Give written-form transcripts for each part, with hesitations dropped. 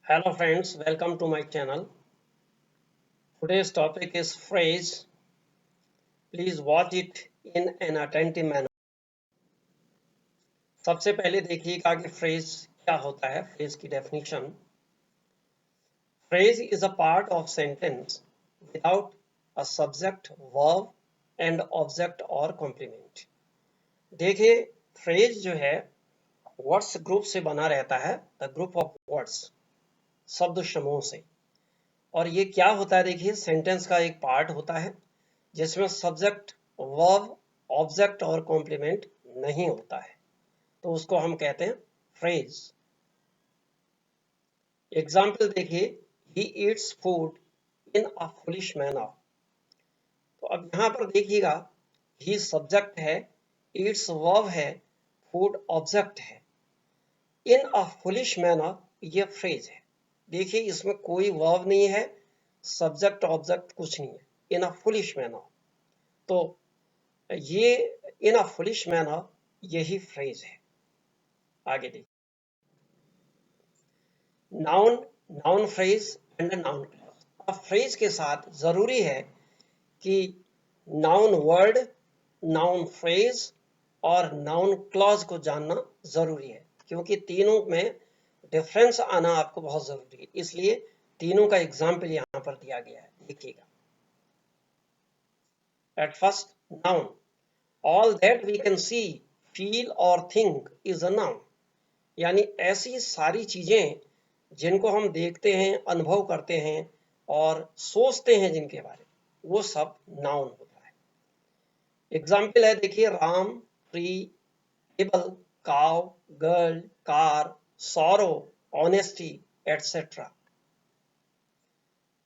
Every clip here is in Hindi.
Hello friends, welcome to my channel. Today's topic is phrase. Please watch it in an attentive manner. सबसे पहले देखिएगा कि phrase क्या होता है. Phrase की definition. Phrase is a part of sentence without a subject, verb and object or complement. देखिए phrase जो है words group से बना रहता है. The group of words, शब्द समूह से. और ये क्या होता है, देखिए सेंटेंस का एक पार्ट होता है जिसमें सब्जेक्ट, वर्ब, ऑब्जेक्ट और कॉम्प्लीमेंट नहीं होता है, तो उसको हम कहते हैं फ्रेज. एग्जाम्पल देखिए, he eats food in a foolish manner. तो अब यहाँ पर देखिएगा, ही सब्जेक्ट है, ईट्स वर्ब है, फूड ऑब्जेक्ट है. इन अ फुलिश मैनर ये फ्रेज है. देखिए इसमें कोई वर्ब नहीं है, सब्जेक्ट ऑब्जेक्ट कुछ नहीं है. इन अ फुलिश मैनर, तो ये इन अ फुलिश मैनर यही फ्रेज है. आगे देखिए, noun, noun phrase and noun clause. अब फ्रेज के साथ जरूरी है कि नाउन वर्ड, नाउन फ्रेज और नाउन क्लॉज को जानना जरूरी है, क्योंकि तीनों में डिफरेंस आना आपको बहुत जरूरी है. इसलिए तीनों का एग्जाम्पल यहाँ पर दिया गया है, देखिएगा. At first, noun. All that we can see, feel or think is a noun. यानी ऐसी सारी चीजें जिनको हम देखते हैं, अनुभव करते हैं और सोचते हैं जिनके बारे में, वो सब नाउन होता है. एग्जाम्पल है, देखिए, राम, ट्री, टेबल, काव, girl, car, sorrow, honesty etcetera.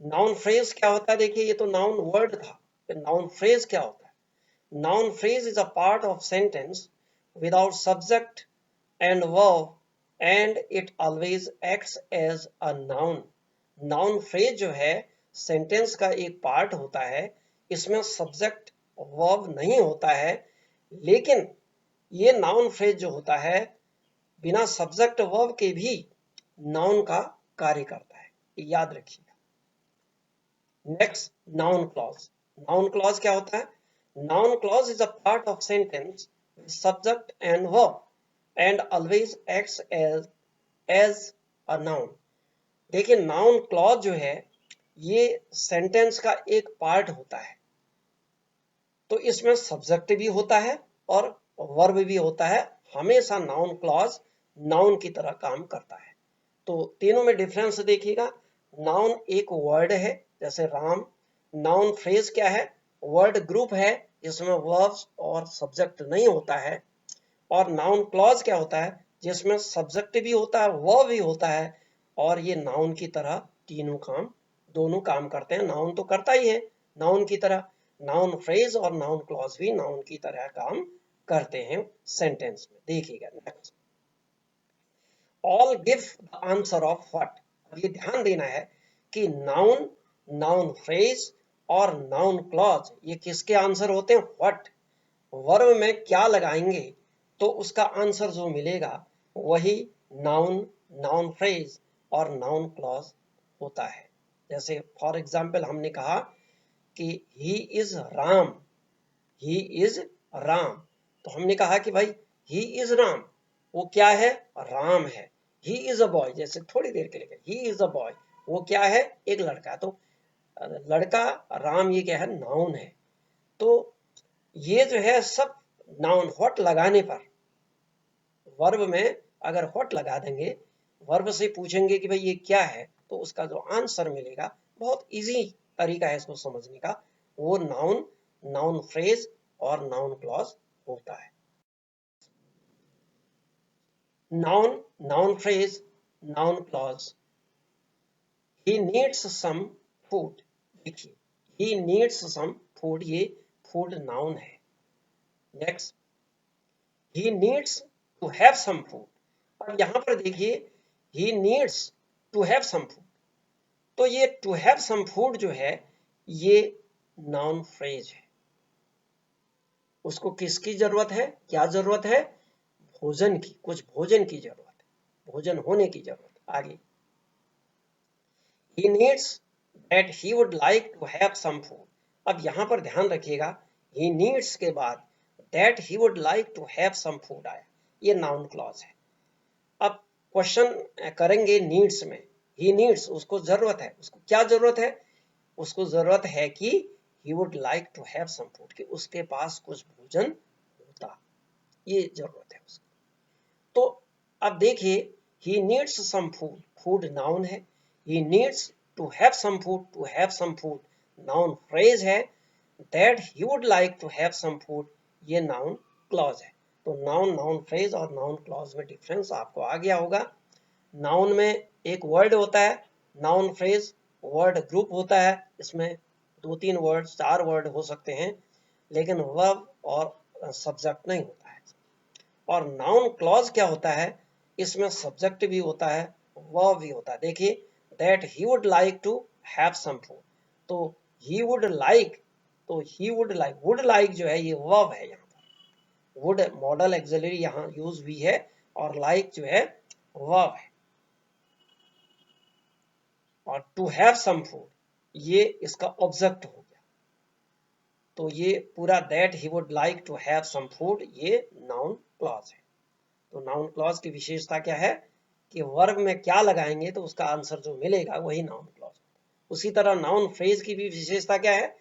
Noun phrase क्या होता है, देखिए ये तो नाउन वर्ड था. नाउन फ्रेज क्या होता है? Noun phrase is a part of sentence without subject and verb and it always acts as a noun. Noun phrase जो है sentence का एक part होता है, इसमें subject verb नहीं होता है, लेकिन ये noun phrase जो होता है बिना subject verb के भी noun का कार्य करता है, याद रखिएगा. Next, noun clause. Noun clause क्या होता है? Noun clause is a part of sentence with subject and verb and always acts as a noun. देखिए noun clause जो है ये sentence का एक part होता है, तो इसमें subject भी होता है और verb भी होता है. हमेशा noun clause noun की तरह काम करता है. तो तीनों में डिफरेंस देखिएगा. नाउन एक वर्ड है, जैसे राम. नाउन फ्रेज क्या है? वर्ड ग्रुप है जिसमें वर्ब्स और सब्जेक्ट नहीं होता है. और नाउन क्लॉज क्या होता है? जिसमें सब्जेक्ट भी होता है, वर्ब भी होता है, और ये नाउन की तरह दोनों काम करते हैं. नाउन तो करता ही है नाउन की तरह. नाउन फ्रेज और नाउन क्लॉज भी नाउन की तरह काम करते हैं सेंटेंस में. देखिएगा next, all give the answer of what. अब ये ध्यान देना है कि नाउन, नाउन फ्रेज और नाउन क्लॉज ये किसके आंसर होते हैं? व्हाट. वर्ब में क्या लगाएंगे तो उसका आंसर जो मिलेगा वही नाउन, नाउन फ्रेज और नाउन क्लॉज होता है. जैसे फॉर एग्जाम्पल हमने कहा कि he is Ram, he is Ram. तो हमने कहा कि भाई ही इज राम, वो क्या है? राम है. ही इज अ बॉय, जैसे थोड़ी देर के लिए ही इज अ बॉय, वो क्या है? एक लड़का. तो लड़का राम ये क्या है? नाउन है. तो ये जो है सब नाउन. व्हाट लगाने पर, वर्ब में अगर व्हाट लगा देंगे, वर्ब से पूछेंगे कि भाई ये क्या है, तो उसका जो आंसर मिलेगा, बहुत इजी तरीका है इसको समझने का, वो नाउन, नाउन फ्रेज और नाउन क्लॉज होता है. Noun, noun phrase, noun clause. He needs some food. देखिए, ही नीड्स सम फूड, ये फूड नाउन है. Next, he needs to have some food. और यहां पर देखिए, he needs to have some food, तो ये टू हैव सम फूड जो है ये नाउन फ्रेज है. उसको किसकी जरूरत है? क्या जरूरत है? भोजन की. कुछ भोजन की जरूरत है, भोजन होने की जरूरत. आगे, he needs that he would like to have some food. अब यहाँ पर ध्यान रखिएगा, he needs के बाद that he would like to have some food आया, ये नाउन क्लॉज है। अब क्वेश्चन करेंगे नीड्स में, ही नीड्स, उसको जरूरत है, उसको क्या जरूरत है, उसको जरूरत है कि he would like to have some food, कि उसके पास कुछ भोजन होता, ये जरूरत है उसको। तो अब देखिए, he needs some food, food noun है, he needs to have some food, to have some food noun phrase है, that he would like to have some food ये नाउन क्लॉज है। तो नाउन फ्रेज और नाउन क्लॉज में डिफरेंस आपको आ गया होगा। नाउन में एक वर्ड होता है, नाउन फ्रेज वर्ड ग्रुप होता है, इसमें 2-3 वर्ड 4 वर्ड हो सकते हैं, लेकिन वर्ब और सब्जेक्ट नहीं होता है। और नाउन क्लॉज क्या होता है, इसमें सब्जेक्ट भी होता है, वर्ब भी होता है। देखिए, that he would like to have some food, तो ही वुड लाइक, तो ही वुड लाइक जो है ये वर्ब है, यहाँ पर वुड मॉडल एक्सिलरी यहाँ यूज हुई है, और लाइक जो है वर्ब है। और टू हैव सम फूड ये इसका ऑब्जेक्ट हो गया। तो ये पूरा that he would like to have some food ये नाउन क्लॉज है। तो नाउन क्लॉज की विशेषता क्या है कि वर्ब में क्या लगाएंगे तो उसका आंसर जो मिलेगा वही नाउन क्लॉज। उसी तरह नाउन फ्रेज की भी विशेषता क्या है,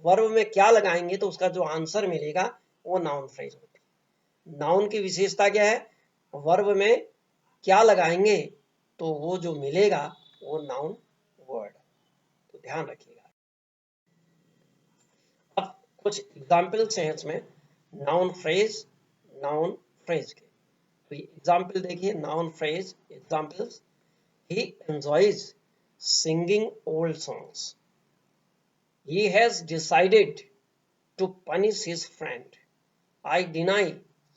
वर्ब में क्या लगाएंगे तो उसका जो आंसर मिलेगा वो नाउन फ्रेज होती है। नाउन की विशेषता क्या है, वर्ब में क्या लगाएंगे तो वो जो मिलेगा वो नाउन वर्ड। तो ध्यान रखिएगा। अब कुछ एग्जाम्पल्स हैं इसमें नाउन फ्रेज के। तो एग्जाम्पल देखिए, noun phrase examples, he enjoys singing old songs, he has decided to punish his friend, I deny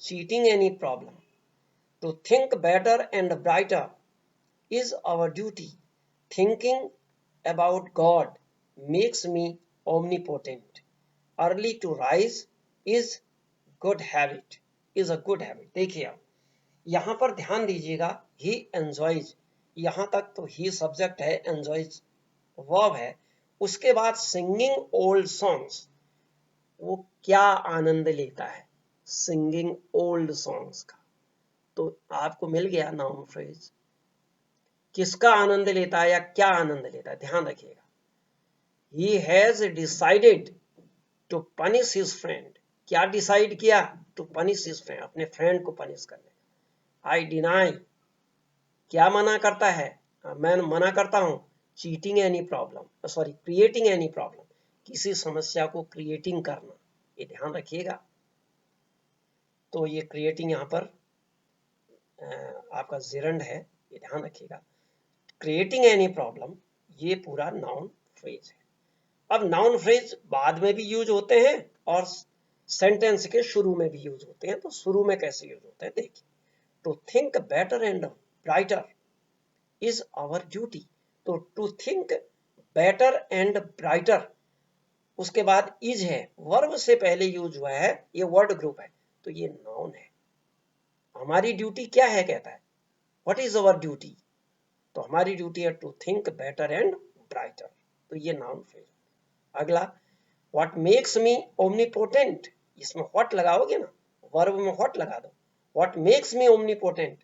cheating any problem, to think better and brighter is our duty, thinking about God makes me omnipotent, early to rise is good habit, is a good habit। देखिए आप यहाँ पर ध्यान दीजिएगा, ही एंजॉयज, यहाँ तक तो ही सब्जेक्ट है, एंजॉयज वर्ब है, उसके बाद सिंगिंग ओल्ड सॉन्ग्स, वो क्या आनंद लेता है सिंगिंग ओल्ड सॉन्ग्स का। तो आपको मिल गया नाउन फ्रेज, किसका आनंद लेता है या क्या आनंद लेता है, ध्यान रखिएगा। He has decided to punish his friend, क्या डिसाइड किया, टू पनिश हिज फ्रेंड, अपने फ्रेंड को पनिश करने। आई डिनाई, क्या मना करता है, मैं मना करता हूं, cheating any problem, sorry creating any problem, किसी समस्या को क्रिएटिंग करना, ये ध्यान रखिएगा। तो ये क्रिएटिंग यहाँ पर आपका जेरंड है, ये ध्यान रखिएगा। क्रिएटिंग एनी प्रॉब्लम ये पूरा नाउन फ्रेज है। अब नाउन फ्रेज बाद में भी यूज होते हैं और सेंटेंस के शुरू में भी यूज होते हैं। तो शुरू में कैसे यूज होते हैं देखिए, to think better and brighter is our duty, तो to think better and brighter, उसके बाद इज है, वर्ब से पहले यूज हुआ है, ये वर्ड ग्रुप है, तो ये नाउन है। हमारी ड्यूटी क्या है, कहता है व्हाट इज अवर ड्यूटी, तो हमारी ड्यूटी है to think better and brighter, तो ये नाउन फ्रेज। अगला, व्हाट मेक्स मी ओमनीपोटेंट, इसमें व्हाट लगाओगे ना, वर्ब में व्हाट लगा दो, व्हाट मेक्स मी ओमनीपोटेंट,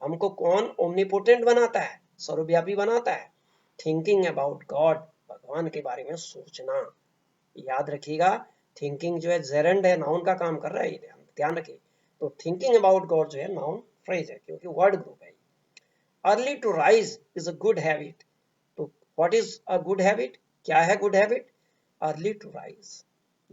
हमको कौन ओमनीपोटेंट बनाता है, सर्वव्यापी बनाता है, थिंकिंग अबाउट गॉड, भगवान के बारे में सोचना। याद रखिएगा, थिंकिंग जो है जेरेंड है, नाउन का काम कर रहा है, ये ध्यान रखिए। तो थिंकिंग अबाउट गॉड जो है नाउन फ्रेज है, क्योंकि वर्ड ग्रुप है। Early to rise is a good habit, तो what is a good habit, क्या है good habit, early to rise,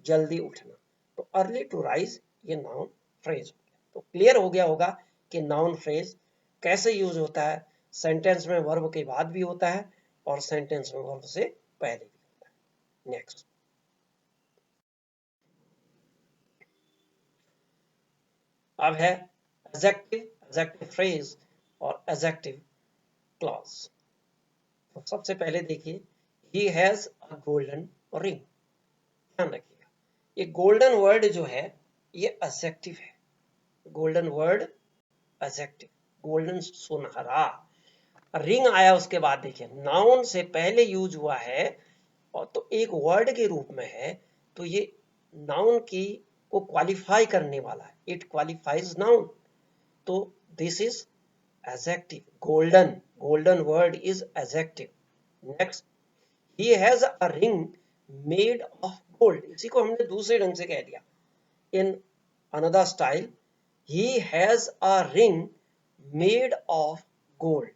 जल्दी उठना, तो अर्ली टू राइज ये नाउन फ्रेज हो गया। तो क्लियर हो गया होगा कि नाउन फ्रेज कैसे यूज होता है, सेंटेंस में वर्ब के बाद भी होता है और सेंटेंस में वर्ब से पहले भी होता है। नेक्स्ट, अब है एडजेक्टिव फ्रेज और एडजेक्टिव क्लॉज। तो सबसे पहले देखिए, he has a golden ring, ध्यान रखिएगा, ये गोल्डन वर्ड जो है ये एडजेक्टिव है। गोल्डन वर्ड एडजेक्टिव, गोल्डन सुनहरा, रिंग आया उसके बाद देखिए नाउन से पहले यूज हुआ है और तो एक वर्ड के रूप में है, तो ये नाउन की को क्वालिफाई करने वाला है, इट क्वालिफाइज नाउन, तो this is adjective. Golden, golden word is adjective. Next, he has a ring made of gold, इसी को हमने दूसरे ढंग से कह दिया in another style, he has a ring made of gold,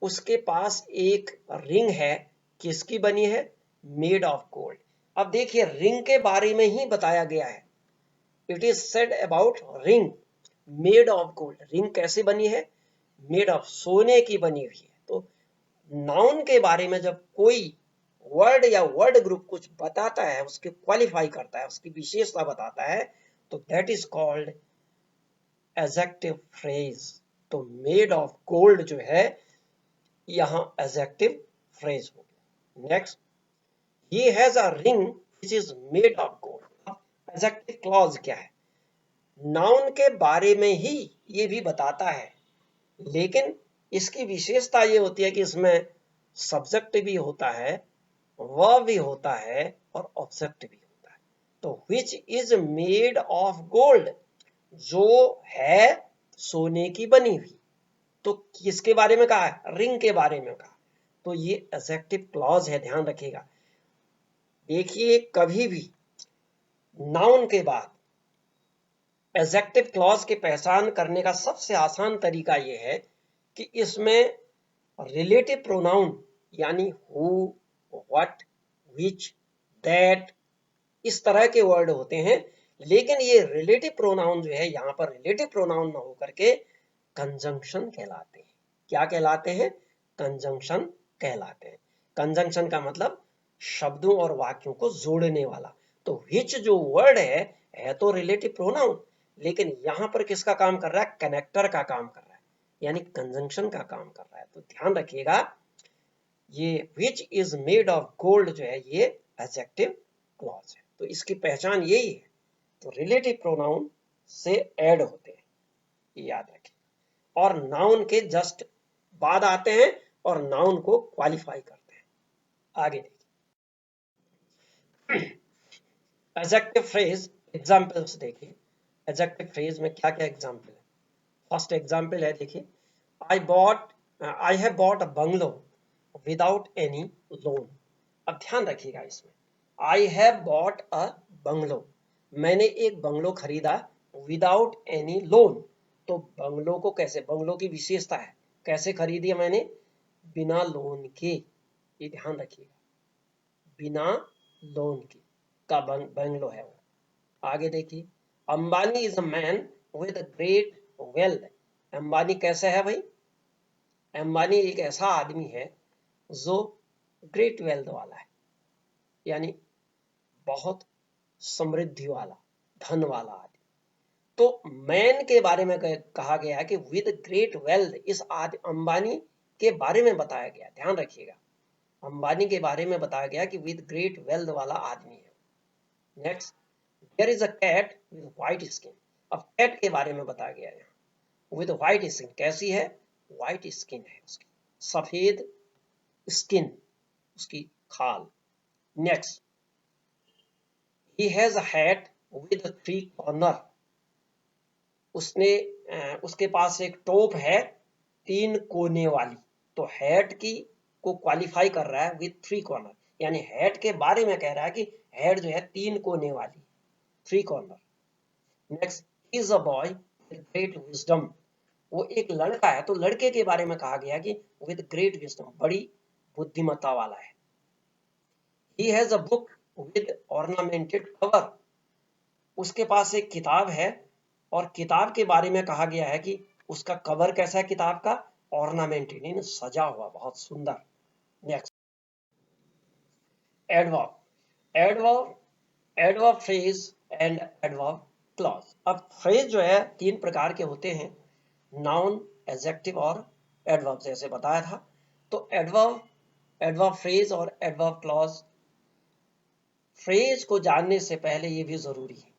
उसके पास एक रिंग है, किसकी बनी है, मेड ऑफ गोल्ड। अब देखिए रिंग के बारे में ही बताया गया है, it is said about ring made of gold, ring कैसे बनी है, मेड ऑफ सोने की बनी हुई है। तो नाउन के बारे में जब कोई वर्ड या वर्ड ग्रुप कुछ बताता है, उसके क्वालिफाई करता है, उसकी विशेषता बताता है, तो that is called adjective phrase. तो मेड ऑफ गोल्ड जो है यहां एडजेक्टिव फ्रेज हो गया। Next, he has a ring which is made of gold. Adjective clause क्या है, नाउन के बारे में ही ये भी बताता है, लेकिन इसकी विशेषता ये होती है कि इसमें सब्जेक्ट भी होता है, वर्ब भी होता है और ऑब्जेक्ट भी होता है। तो which is made of gold, जो है सोने की बनी हुई, तो किसके बारे में कहा है, रिंग के बारे में कहा, तो ये एडजेक्टिव क्लॉज है, ध्यान रखिएगा। देखिए कभी भी नाउन के बाद एडजेक्टिव क्लॉज की पहचान करने का सबसे आसान तरीका यह है कि इसमें रिलेटिव प्रोनाउन यानी हु, व्हाट, व्हिच, दैट, इस तरह के वर्ड होते हैं, लेकिन ये रिलेटिव प्रोनाउन जो है यहाँ पर रिलेटिव प्रोनाउन ना होकर के कंजंक्शन कहलाते हैं। क्या कहलाते हैं, कंजंक्शन कहलाते हैं। कंजंक्शन का मतलब शब्दों और वाक्यों को जोड़ने वाला। तो व्हिच जो वर्ड है तो रिलेटिव प्रोनाउन, लेकिन यहां पर किसका काम कर रहा है, कनेक्टर का काम कर रहा है, यानी कंजंक्शन का काम कर रहा है। तो ध्यान रखिएगा, ये which is made of gold जो है ये एडजेक्टिव क्लॉज है, तो इसकी पहचान यही है। तो रिलेटिव प्रोनाउन से ऐड होते हैं, ये याद रखें, और नाउन के जस्ट बाद आते हैं और नाउन को क्वालिफाई करते हैं। आगे देखिए एडजेक्टिव फ्रेज एग्जांपल्स देखिए, एडजेक्टिव फ्रेज में क्या क्या एग्जांपल है। फर्स्ट एग्जांपल है देखिए, I have bought a bungalow without any loan. अब ध्यान रखिएगा इसमें, I have bought a bungalow, मैंने एक बंगलो खरीदा विदाउट एनी लोन। तो बंगलो को कैसे, बंगलो की विशेषता है, कैसे खरीदी मैंने, बिना लोन के, ये ध्यान रखिएगा, बिना लोन के का बंगलो है वो। आगे देखिए, Ambani is a man with great wealth. Ambani कैसे है भाई, अंबानी एक ऐसा आदमी है जो ग्रेट वेल्थ वाला है, यानी बहुत समृद्धि वाला, धन वाला आदमी। तो मैन के बारे में कहा गया है कि विद ग्रेट वेल्थ, इस अंबानी के बारे में बताया गया, ध्यान रखिएगा, अंबानी के बारे में बताया गया कि विद ग्रेट वेल्थ वाला आदमी है। Next, there is a cat with white skin. अब कैट के बारे में बताया गया है विद व्हाइट स्किन, कैसी है, व्हाइट स्किन है उसकी, सफेद स्किन, उसकी खाल। Next, he has a hat with 3 corner, उसने उसके पास एक टोप है 3 कोने वाली। तो हैट की को क्वालिफाई कर रहा है विद 3 कॉर्नर, यानी हैट के बारे में कह रहा है कि हैट जो है 3 कोने वाली, 3 corner. Next, is a boy with great wisdom, वो एक लड़का है, तो लड़के के बारे में कहा गया कि विद ग्रेट विजडम, बड़ी बुद्धिमत्ता वाला है। He has a book with ornamented cover, उसके पास एक किताब है और किताब के बारे में कहा गया है कि उसका कवर कैसा है, किताब का ऑर्नामेंटेड, यानी सजा हुआ, बहुत सुंदर। Next, adverb, adverb, adverb phrase and adverb clause. अब फ्रेज जो है 3 प्रकार के होते हैं, नाउन, एडजेक्टिव और एडवर्ब, जैसे बताया था। तो एडवर्ब, एडवर्ब फ्रेज और एडवर्ब क्लॉज, फ्रेज को जानने से पहले ये भी जरूरी है,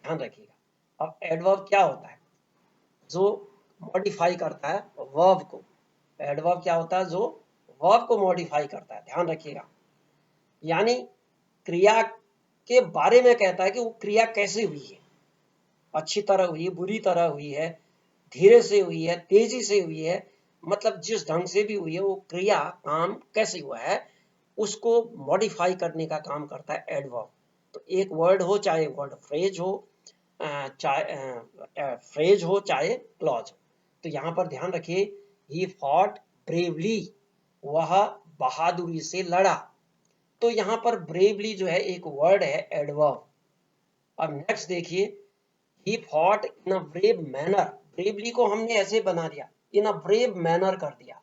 ध्यान रखिएगा। अब एडवर्ब क्या होता है, जो मॉडिफाई करता है वर्ब को, एडवर्ब क्या होता है? जो वर्ब को मॉडिफाई करता है, ध्यान रखिएगा। यानी क्रिया के बारे में कहता है कि वो क्रिया कैसे हुई है, अच्छी तरह हुई, बुरी तरह हुई है, धीरे से हुई है, तेजी से हुई है, मतलब जिस ढंग से भी हुई है वो क्रिया काम कैसे हुआ है उसको मॉडिफाई करने का काम करता है एडवर्ब। तो एक वर्ड हो, चाहे वर्ड फ्रेज हो, चाहे फ्रेज हो चाहे क्लॉज। तो यहाँ पर ध्यान रखिए, ही फॉट ब्रेवली, वह बहादुरी से लड़ा। तो यहाँ पर ब्रेवली जो है एक वर्ड है एडवर्ब। अब नेक्स्ट देखिए, he fought in a brave manner, bravely को हमने ऐसे बना दिया, इन अ ब्रेव मैनर कर दिया,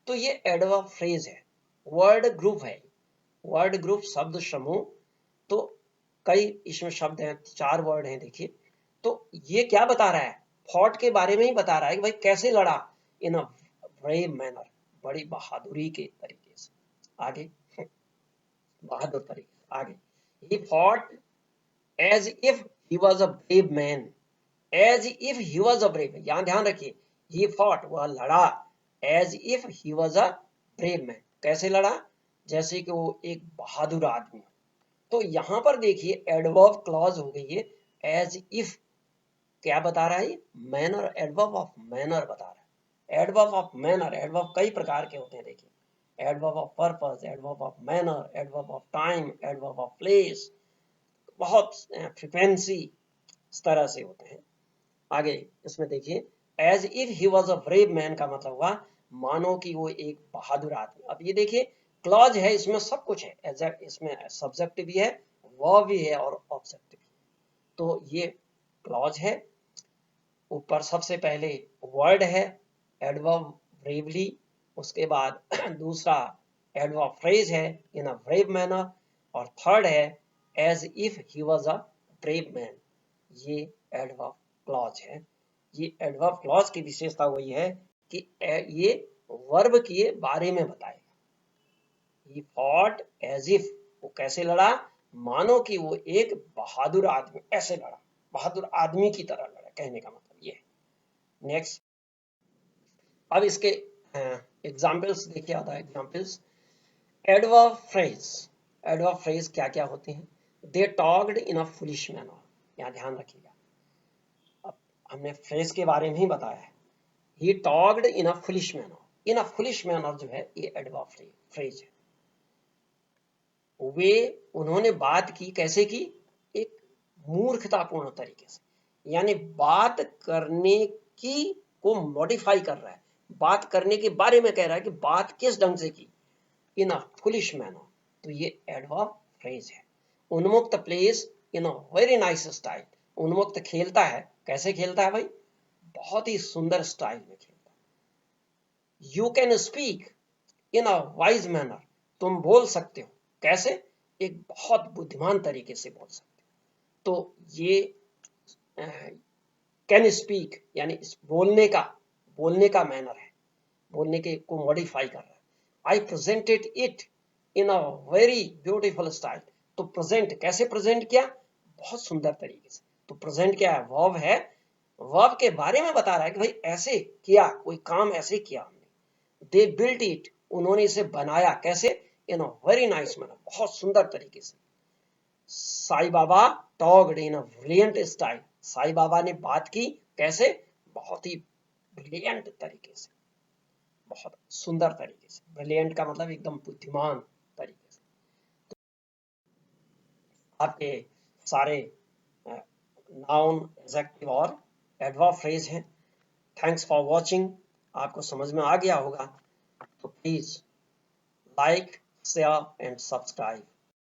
तो ये एडवर्ब फ्रेज है, वर्ड ग्रुप है। वर्ड ग्रुप शब्द समूह, तो कई इसमें शब्द हैं, 4 वर्ड हैं देखिए। तो ये क्या बता रहा है? फॉट के बारे में ही बता रहा है कि भाई कैसे लड़ा, इन अ ब्रेव मैनर, बड़ी बहादुरी के तरीके से। आगे बहादुर तरीके आगे, he fought as if he was a brave man, as if he was a brave, यहां ध्यान रखिए, he fought, वह लड़ा, as if he was a brave man, कैसे लड़ा? जैसे कि वो एक बहादुर आदमी। तो यहां पर देखिए एडवर्ब क्लॉज हो गई है एज इफ, क्या बता रहा है? मैनर, एडवर्ब ऑफ मैनर बता रहा है। एडवर्ब ऑफ मैनर, एडवर्ब कई प्रकार के होते हैं देखिए, adverb of purpose, adverb of manner, adverb of time, adverb of place, बहुत फ्रीक्वेंसी, इस तरह से होते हैं। आगे इसमें देखिए, as if he was a brave man का मतलब हुआ मानो कि वो एक बहादुर आदमी। अब ये देखिए क्लॉज है, इसमें सब कुछ है, इसमें सब्जेक्ट भी है, वर्ब भी है और ऑब्जेक्ट भी। तो ये क्लॉज है। ऊपर सबसे पहले वर्ड है एडवर्ब ब्रेवली, उसके बाद दूसरा एडवर्ब फ्रेज है इन अ ब्रेव मैनर, और थर्ड है as if he was a brave man. ये एडवर्ब क्लॉज है। ये एडवर्ब क्लॉज की विशेषता वही है कि ये वर्ब के बारे में बताएगा। He fought as if, वो कैसे लड़ा? मानो कि वो एक बहादुर आदमी ऐसे लड़ा, बहादुर आदमी की तरह लड़ा, कहने का मतलब ये है। नेक्स्ट, अब इसके एग्जाम्पल्स देखिए, आता है examples. Adverb phrase, adverb phrase क्या क्या होते हैं? They talked in a foolish manner, यहाँ ध्यान रखिएगा, अब हमने फ्रेज के बारे में ही बताया है। He talked in a foolish manner, in a foolish manner जो है ये एडवर्ब फ्रेज है। वे, उन्होंने बात की, कैसे की? एक मूर्खतापूर्ण तरीके से, यानी बात करने की को मॉडिफाई कर रहा है, बात करने के बारे में कह रहा है कि बात किस ढंग से की, इन अ फुलिश मैनर, तो ये एडवर्ब फ्रेज है। उन्मुक्त place in a very nice style, उन्मुक्त खेलता है, कैसे खेलता है भाई? बहुत ही सुंदर स्टाइल में खेलता है। You can speak in a wise manner, तुम बोल सकते हो, कैसे? एक बहुत बुद्धिमान तरीके से बोल सकते हो। तो ये कैन स्पीक यानी बोलने का मैनर है, बोलने के को मॉडिफाई कर रहा है। I presented it in a very beautiful style, तो प्रेजेंट कैसे प्रेजेंट किया? बहुत सुंदर तरीके से। तो प्रेजेंट क्या है? वर्ब है, वर्ब के बारे में बता रहा है कि भाई ऐसे किया, कोई काम ऐसे किया हमने। दे बिल्ट इट, उन्होंने इसे बनाया, कैसे? In a very nice manner, बहुत सुंदर तरीके से। Sai Baba talked in a brilliant style, Sai Baba ने बात की, कैसे? बहुत ही ब्रिलियंट तरीके से, बहुत सुंदर तरीके से। ब्रिलियंट का मतलब एकदम बुद्धिमान तरीके से। आपके सारे नाउन, एडजेक्टिव और एडवर्ब फ्रेज हैं। थैंक्स फॉर वॉचिंग, आपको समझ में आ गया होगा, तो please like, share and subscribe.